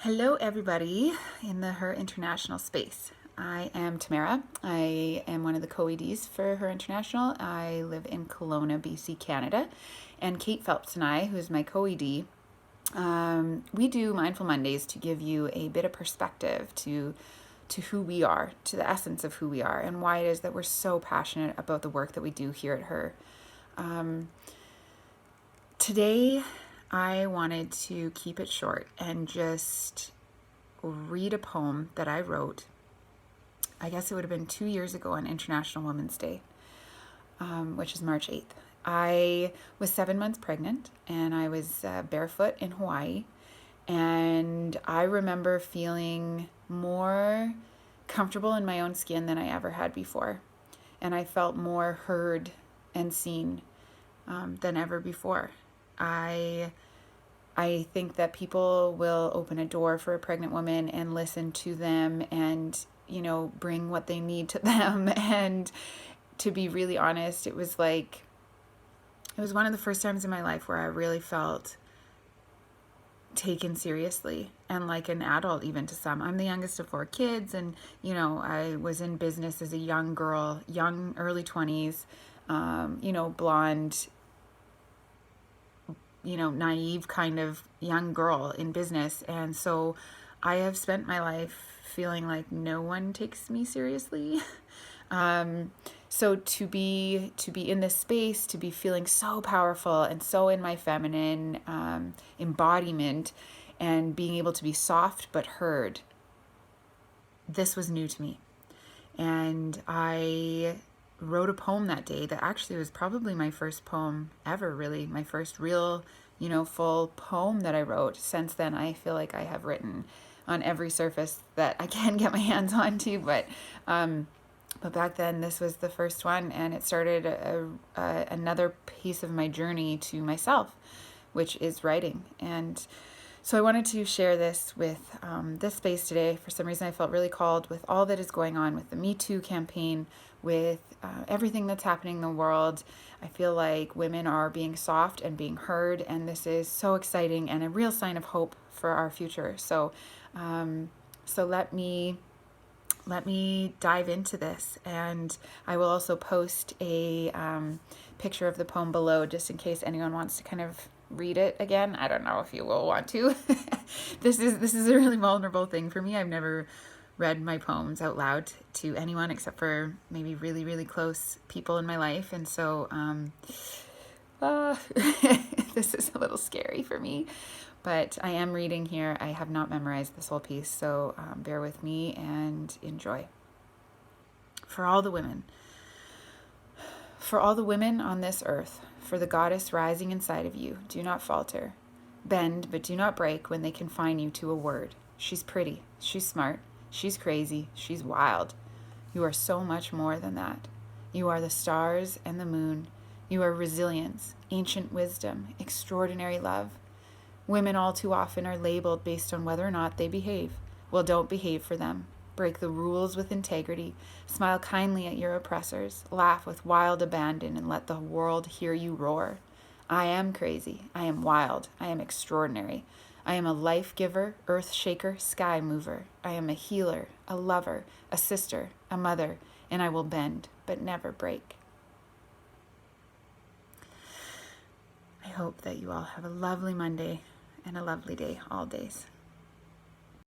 Hello, everybody in the Her International space. I am Tamara. I am one of the co-EDs for Her International. I live in Kelowna, BC, Canada. And Kate Phelps and I, who's my co-ED, we do Mindful Mondays to give you a bit of perspective to who we are, to the essence of who we are, and why it is that we're so passionate about the work that we do here at Her. Today, I wanted to keep it short and just read a poem that I wrote. I guess it would have been 2 years ago on International Women's Day, which is March 8th. I was 7 months pregnant and I was barefoot in Hawaii. And I remember feeling more comfortable in my own skin than I ever had before. And I felt more heard and seen than ever before. I think that people will open a door for a pregnant woman and listen to them and, bring what they need to them. And to be really honest, it was one of the first times in my life where I really felt taken seriously and like an adult, even to some. I'm the youngest of 4 kids, and I was in business as a young girl, early 20s, blonde, naive kind of young girl in business. And so I have spent my life feeling like no one takes me seriously. So to be in this space, to be feeling so powerful and so in my feminine embodiment, and being able to be soft but heard, this was new to me. And I wrote a poem that day that actually was probably my first poem ever, really, my first real, full poem that I wrote. Since then, I feel like I have written on every surface that I can get my hands onto, but back then this was the first one, and it started another piece of my journey to myself, which is writing. And so I wanted to share this with this space today. For some reason, I felt really called with all that is going on with the Me Too campaign, with everything that's happening in the world. I feel like women are being soft and being heard, and this is so exciting and a real sign of hope for our future. So let me dive into this, and I will also post a picture of the poem below, just in case anyone wants to kind of read it again. I don't know if you will want to. This is a really vulnerable thing for me. I've never read my poems out loud to anyone except for maybe really, really close people in my life. And so this is a little scary for me, but I am reading here. I have not memorized this whole piece, so bear with me and enjoy. For all the women on this earth, for the goddess rising inside of you, do not falter. Bend, but do not break when they confine you to a word. She's pretty, she's smart, she's crazy, she's wild. You are so much more than that. You are the stars and the moon. You are resilience, ancient wisdom, extraordinary love. Women all too often are labeled based on whether or not they behave. Well, don't behave for them. Break the rules with integrity. Smile kindly at your oppressors. Laugh with wild abandon and let the world hear you roar. I am crazy. I am wild. I am extraordinary. I am a life giver, earth shaker, sky mover. I am a healer, a lover, a sister, a mother, and I will bend, but never break. I hope that you all have a lovely Monday and a lovely day, all days.